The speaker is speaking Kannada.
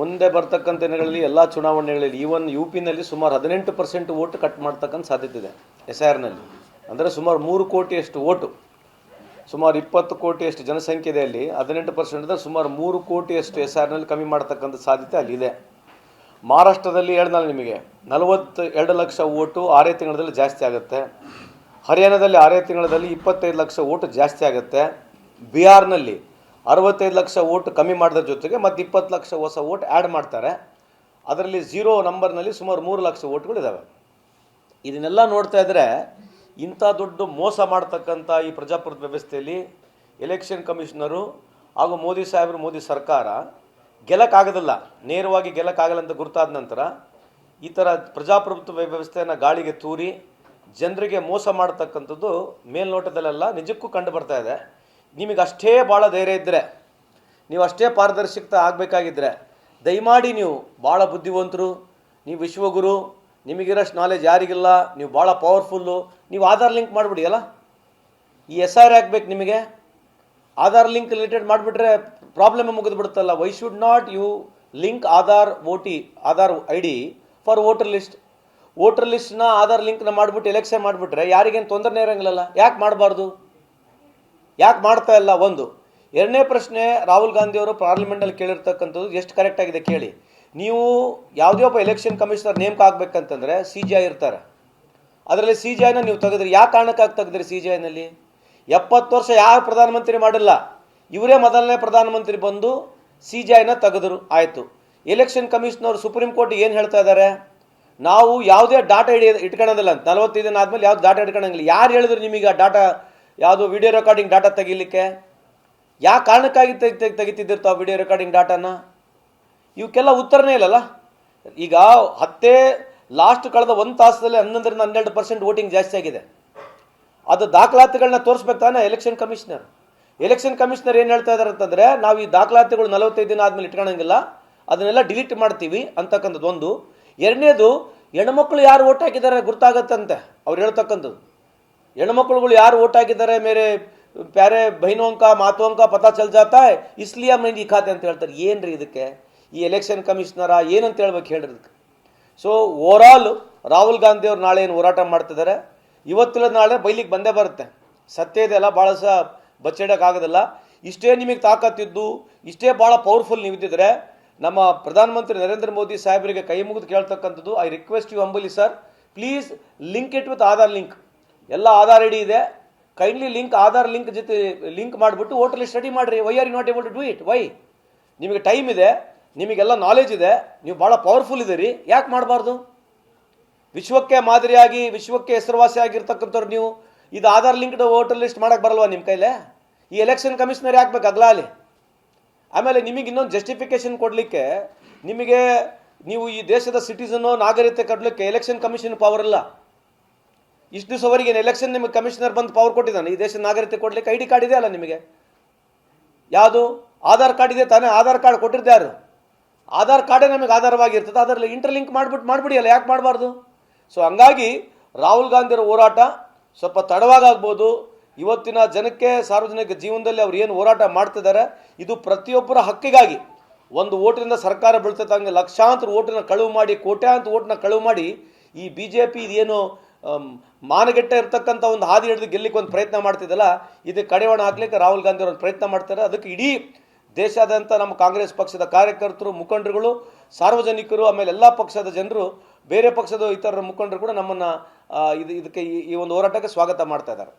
ಮುಂದೆ ಬರ್ತಕ್ಕಂಥ ದಿನಗಳಲ್ಲಿ ಎಲ್ಲ ಚುನಾವಣೆಗಳಲ್ಲಿ ಈವನ್ UP-ನಲ್ಲಿ ಸುಮಾರು 18% ವೋಟ್ ಕಟ್ ಮಾಡ್ತಕ್ಕಂಥ ಸಾಧ್ಯತೆ ಇದೆ SIRನಲ್ಲಿ. ಅಂದರೆ ಸುಮಾರು 3 ಕೋಟಿಯಷ್ಟು ವೋಟು, ಸುಮಾರು 20 ಕೋಟಿಯಷ್ಟು ಜನಸಂಖ್ಯೆ ಇದೆ ಅಲ್ಲಿ. 18% ಸುಮಾರು 3 ಕೋಟಿಯಷ್ಟು SIRನಲ್ಲಿ ಕಮ್ಮಿ ಮಾಡ್ತಕ್ಕಂಥ ಸಾಧ್ಯತೆ ಅಲ್ಲಿದೆ. ಮಹಾರಾಷ್ಟ್ರದಲ್ಲಿ ಹೇಳಿದ್ನಲ್ಲ ನಿಮಗೆ 42 ಲಕ್ಷ ವೋಟು 6 ತಿಂಗಳಲ್ಲಿ ಜಾಸ್ತಿ ಆಗುತ್ತೆ. ಹರಿಯಾಣದಲ್ಲಿ 6 ತಿಂಗಳಲ್ಲಿ 25 ಲಕ್ಷ ವೋಟು ಜಾಸ್ತಿ ಆಗುತ್ತೆ. ಬಿಹಾರ್ನಲ್ಲಿ 65 ಲಕ್ಷ ವೋಟ್ ಕಮ್ಮಿ ಮಾಡಿದ್ರ ಜೊತೆಗೆ ಮತ್ತು 20 ಲಕ್ಷ ಹೊಸ ವೋಟ್ ಆ್ಯಡ್ ಮಾಡ್ತಾರೆ. ಅದರಲ್ಲಿ 0 ನಂಬರ್ನಲ್ಲಿ ಸುಮಾರು 3 ಲಕ್ಷ ವೋಟ್ಗಳಿದ್ದಾವೆ. ಇದನ್ನೆಲ್ಲ ನೋಡ್ತಾ ಇದ್ದರೆ ಇಂಥ ದೊಡ್ಡ ಮೋಸ ಮಾಡ್ತಕ್ಕಂಥ ಈ ಪ್ರಜಾಪ್ರಭುತ್ವ ವ್ಯವಸ್ಥೆಯಲ್ಲಿ ಎಲೆಕ್ಷನ್ ಕಮಿಷನರು ಹಾಗೂ ಮೋದಿ ಸಾಹೇಬರು, ಮೋದಿ ಸರ್ಕಾರ ಗೆಲ್ಲಕ್ಕಾಗೋದಿಲ್ಲ, ನೇರವಾಗಿ ಗೆಲ್ಲಕ್ಕಾಗಲ್ಲ ಅಂತ ಗುರುತಾದ ನಂತರ ಈ ಥರ ಪ್ರಜಾಪ್ರಭುತ್ವ ವ್ಯವಸ್ಥೆಯನ್ನು ಗಾಳಿಗೆ ತೂರಿ ಜನರಿಗೆ ಮೋಸ ಮಾಡ್ತಕ್ಕಂಥದ್ದು ಮೇಲ್ನೋಟದಲ್ಲೆಲ್ಲ ನಿಜಕ್ಕೂ ಕಂಡು ಬರ್ತಾ ಇದೆ. ನಿಮಗೆ ಅಷ್ಟೇ ಭಾಳ ಧೈರ್ಯ ಇದ್ದರೆ, ನೀವು ಅಷ್ಟೇ ಪಾರದರ್ಶಕತೆ ಆಗಬೇಕಾಗಿದ್ದರೆ ದಯಮಾಡಿ ನೀವು ಭಾಳ ಬುದ್ಧಿವಂತರು, ನೀವು ವಿಶ್ವಗುರು, ನಿಮಗಿರೋಷ್ಟು ನಾಲೆಜ್ ಯಾರಿಗಿಲ್ಲ, ನೀವು ಭಾಳ ಪವರ್ಫುಲ್ಲು, ನೀವು ಆಧಾರ್ ಲಿಂಕ್ ಮಾಡಿಬಿಡಿ. ಅಲ್ಲ, ಈ SIR ಹಾಕ್ಬೇಕು ನಿಮಗೆ, ಆಧಾರ್ ಲಿಂಕ್ ರಿಲೇಟೆಡ್ ಮಾಡಿಬಿಟ್ರೆ ಪ್ರಾಬ್ಲಮ್ ಮುಗಿದ್ಬಿಡುತ್ತಲ್ಲ. Why should not you link Aadhaar Aadhaar ID for voter list? Voter ಲಿಸ್ಟ್ನ ಆಧಾರ್ ಲಿಂಕ್ನ ಮಾಡಿಬಿಟ್ಟು ಎಲೆಕ್ಷನ್ ಮಾಡಿಬಿಟ್ರೆ ಯಾರಿಗೇನು ತೊಂದರೆ ಇರೋಂಗಿಲ್ಲಲ್ಲ. ಯಾಕೆ ಮಾಡಬಾರ್ದು? ಯಾಕೆ ಮಾಡ್ತಾ ಇಲ್ಲ? ಒಂದು. ಎರಡನೇ ಪ್ರಶ್ನೆ, ರಾಹುಲ್ ಗಾಂಧಿಯವರು ಪಾರ್ಲಿಮೆಂಟಲ್ಲಿ ಕೇಳಿರ್ತಕ್ಕಂಥದ್ದು ಎಷ್ಟು ಕರೆಕ್ಟ್ ಆಗಿದೆ ಕೇಳಿ. ನೀವು ಯಾವುದೇ ಒಬ್ಬ ಎಲೆಕ್ಷನ್ ಕಮಿಷನರ್ ನೇಮಕ ಆಗಬೇಕಂತಂದರೆ CGI ಇರ್ತಾರೆ. ಅದರಲ್ಲಿ CGIನ ನೀವು ತೆಗೆದ್ರಿ. ಯಾವ ಕಾರಣಕ್ಕಾಗಿ ತೆಗೆದ್ರಿ? CGIನಲ್ಲಿ 70 ವರ್ಷ ಯಾವ ಪ್ರಧಾನಮಂತ್ರಿ ಮಾಡಿಲ್ಲ, ಇವರೇ ಮೊದಲನೇ ಪ್ರಧಾನಮಂತ್ರಿ ಬಂದು CGIನ ತೆಗೆದರು. ಆಯಿತು. ಎಲೆಕ್ಷನ್ ಕಮಿಷನರ್ ಸುಪ್ರೀಂ ಕೋರ್ಟ್ ಏನು ಹೇಳ್ತಾ ಇದ್ದಾರೆ? ನಾವು ಯಾವುದೇ ಡಾಟಾ ಇಟ್ಕೊಳ್ಳೋದಿಲ್ಲ ಅಂತ. 45 ದಿನ ಆದಮೇಲೆ ಯಾವ್ದು ಡಾಟಾ ಇಟ್ಕೊಳ್ಳೋಂಗಿಲ್ಲ. ಯಾರು ಹೇಳಿದ್ರು ನಿಮಗೆ ಆ ಡಾಟಾ, ಯಾವುದು ವಿಡಿಯೋ ರೆಕಾರ್ಡಿಂಗ್ ಡಾಟಾ ತೆಗಿಲಿಕ್ಕೆ? ಯಾವ ಕಾರಣಕ್ಕಾಗಿ ತೆಗಿತಿದ್ದಿರ್ತಾವ ವಿಡಿಯೋ ರೆಕಾರ್ಡಿಂಗ್ ಡಾಟಾನ? ಇವಕ್ಕೆಲ್ಲ ಉತ್ತರನೇ ಇಲ್ಲಲ್ಲ. ಈಗ ಲಾಸ್ಟ್ ಕಳೆದ 1 ತಾಸದಲ್ಲಿ 11ರಿಂದ 12% ವೋಟಿಂಗ್ ಜಾಸ್ತಿ ಆಗಿದೆ. ಅದು ದಾಖಲಾತಿಗಳನ್ನ ತೋರಿಸ್ಬೇಕು ತಾನೆ ಎಲೆಕ್ಷನ್ ಕಮಿಷನರ್. ಎಲೆಕ್ಷನ್ ಕಮಿಷನರ್ ಏನು ಹೇಳ್ತಾ ಇದ್ದಾರೆ ಅಂತಂದರೆ, ನಾವು ಈ ದಾಖಲಾತಿಗಳು 45 ದಿನ ಆದಮೇಲೆ ಇಟ್ಕೊಳ್ಳೋಂಗಿಲ್ಲ, ಅದನ್ನೆಲ್ಲ ಡಿಲೀಟ್ ಮಾಡ್ತೀವಿ ಅಂತಕ್ಕಂಥದ್ದು ಒಂದು. ಎರಡನೇದು, ಹೆಣ್ಮಕ್ಳು ಯಾರು ವೋಟ್ ಹಾಕಿದ್ದಾರೆ ಗೊತ್ತಾಗತ್ತಂತೆ ಅವ್ರು ಹೇಳ್ತಕ್ಕಂಥದ್ದು. ಹೆಣ್ಮಕ್ಳುಗಳು ಯಾರು ವೋಟ್ ಹಾಕಿದ್ದಾರೆ, ಮೇರೆ ಪ್ಯಾರೆ ಬಹಿನೋಂ ಕಾ ಮಾತೋಂ ಕಾ ಪತಾ ಚಲ್ ಜಾತಾ ಹೈ, ಇಸ್ಲಿಯೇ ಹಮ್ नहीं दिखाते ಅಂತ ಹೇಳ್ತಾರೆ. ಏನ್ರಿ ಇದಕ್ಕೆ? ಈ ಎಲೆಕ್ಷನ್ ಕಮಿಷನರ ಏನಂತ ಹೇಳ್ಬೇಕು ಹೇಳ್ರಿ ಇದಕ್ಕೆ? ಸೊ ಓವರಾಲ್ ರಾಹುಲ್ ಗಾಂಧಿ ಅವ್ರು ನಾಳೆ ಏನು ಹೋರಾಟ ಮಾಡ್ತಿದ್ದಾರೆ, ಇವತ್ತಿಲ್ಲ ನಾಳೆ ಬೈಲಿಗೆ ಬಂದೇ ಬರುತ್ತೆ. ಸತ್ಯ ಇದೆಯಲ್ಲ, ಭಾಳ ಸಹ ಬಚ್ಚಿಡೋಕ್ಕಾಗೋದಿಲ್ಲ. ಇಷ್ಟೇ ನಿಮಗೆ ತಾಕತ್ತಿದ್ದು, ಇಷ್ಟೇ ಭಾಳ ಪವರ್ಫುಲ್ ನೀವಿದ್ದಿದ್ರೆ ನಮ್ಮ ಪ್ರಧಾನಮಂತ್ರಿ ನರೇಂದ್ರ ಮೋದಿ ಸಾಹೇಬರಿಗೆ ಕೈ ಮುಗಿದು ಕೇಳ್ತಕ್ಕಂಥದ್ದು, I request you humbly sir, please link it with Aadhaar link. ಎಲ್ಲ ಆಧಾರ್ ID ಇದೆ, ಕೈಂಡ್ಲಿ ಆಧಾರ್ ಲಿಂಕ್ ಜೊತೆ ಲಿಂಕ್ ಮಾಡಿಬಿಟ್ಟು ವೋಟರ್ ಲಿಸ್ಟ್ ರೆಡಿ ಮಾಡಿರಿ. Why are you not able to do it? Why? ನಿಮಗೆ ಟೈಮ್ ಇದೆ, ನಿಮಗೆಲ್ಲ ನಾಲೆಜ್ ಇದೆ, ನೀವು ಭಾಳ ಪವರ್ಫುಲ್ ಇದ್ದೀರಿ, ಯಾಕೆ ಮಾಡಬಾರ್ದು? ವಿಶ್ವಕ್ಕೆ ಮಾದರಿಯಾಗಿ, ವಿಶ್ವಕ್ಕೆ ಹೆಸರುವಾಸಿ ಆಗಿರ್ತಕ್ಕಂಥವ್ರು ನೀವು ಇದು ಆಧಾರ್ ಲಿಂಕ್ಡ್ ವೋಟರ್ ಲಿಸ್ಟ್ ಮಾಡೋಕ್ಕೆ ಬರಲ್ವಾ ನಿಮ್ಮ ಕೈಲೇ? ಈ ಎಲೆಕ್ಷನ್ ಕಮಿಷನರ್ ಯಾಕೆ ಬೇಕು ಅಗ್ಲಾಲಿ? ಆಮೇಲೆ ನಿಮಗೆ ಇನ್ನೊಂದು ಜಸ್ಟಿಫಿಕೇಶನ್ ಕೊಡಲಿಕ್ಕೆ, ನಿಮಗೆ ನೀವು ಈ ದೇಶದ ಸಿಟಿಸನ್ನು ನಾಗರಿಕತೆ ಕೊಡಲಿಕ್ಕೆ ಎಲೆಕ್ಷನ್ ಕಮಿಷನ್ ಪವರ್ ಇಲ್ಲ. ಇಷ್ಟು ದಿವಸವರೆಗೆ ಎಲೆಕ್ಷನ್ ನಿಮಗೆ ಕಮಿಷನರ್ ಬಂದು ಪವರ್ ಕೊಟ್ಟಿದ್ದಾನೆ ಈ ದೇಶದ ನಾಗರಿಕತೆ ಕೊಡಲಿಕ್ಕೆ? ID ಕಾರ್ಡ್ ಇದೆ ಅಲ್ಲ ನಿಮಗೆ, ಯಾವುದು ಆಧಾರ್ ಕಾರ್ಡ್ ಇದೆ ತಾನೇ? ಆಧಾರ್ ಕಾರ್ಡ್ ಕೊಟ್ಟಿರ್ತಾರೆ ಯಾರು? ಆಧಾರ್ ಕಾರ್ಡೇ ನಮಗೆ ಆಧಾರವಾಗಿರ್ತದೆ, ಅದರಲ್ಲಿ ಇಂಟರ್ಲಿಂಕ್ ಮಾಡಿಬಿಡಿ ಅಲ್ಲ, ಯಾಕೆ ಮಾಡಬಾರ್ದು? ಸೊ ಹಂಗಾಗಿ ರಾಹುಲ್ ಗಾಂಧಿಯವರ ಹೋರಾಟ ಸ್ವಲ್ಪ ತಡವಾಗ್ಬೋದು. ಇವತ್ತಿನ ಜನಕ್ಕೆ, ಸಾರ್ವಜನಿಕ ಜೀವನದಲ್ಲಿ ಅವ್ರು ಏನು ಹೋರಾಟ ಮಾಡ್ತಿದ್ದಾರೆ, ಇದು ಪ್ರತಿಯೊಬ್ಬರ ಹಕ್ಕಿಗಾಗಿ. ಒಂದು ವೋಟಿನಿಂದ ಸರ್ಕಾರ ಬೀಳ್ತಂಗೆ ಲಕ್ಷಾಂತರ ವೋಟನ್ನ ಕಳುವು ಮಾಡಿ, ಕೋಟ್ಯಾಂತರ ವೋಟನ್ನ ಕಳುವು ಮಾಡಿ ಈ BJP ಇದೇನು ಮಾನಗೆಟ್ಟ ಇರ್ತಕ್ಕಂಥ ಒಂದು ಹಾದಿ ಹಿಡಿದು ಗೆಲ್ಲಿಕ್ಕೆ ಒಂದು ಪ್ರಯತ್ನ ಮಾಡ್ತಿದ್ದಲ್ಲ, ಇದಕ್ಕೆ ಕಡಿವಾಣ ಹಾಕ್ಲಿಕ್ಕೆ ರಾಹುಲ್ ಗಾಂಧಿ ಅವರು ಪ್ರಯತ್ನ ಮಾಡ್ತಾರೆ. ಅದಕ್ಕೆ ಇಡೀ ದೇಶಾದ್ಯಂತ ನಮ್ಮ ಕಾಂಗ್ರೆಸ್ ಪಕ್ಷದ ಕಾರ್ಯಕರ್ತರು, ಮುಖಂಡರುಗಳು, ಸಾರ್ವಜನಿಕರು, ಆಮೇಲೆ ಎಲ್ಲ ಪಕ್ಷದ ಜನರು, ಬೇರೆ ಪಕ್ಷದ ಇತರ ಮುಖಂಡರು ಕೂಡ ನಮ್ಮನ್ನು ಇದಕ್ಕೆ ಈ ಒಂದು ಹೋರಾಟಕ್ಕೆ ಸ್ವಾಗತ ಮಾಡ್ತಾ ಇದ್ದಾರೆ.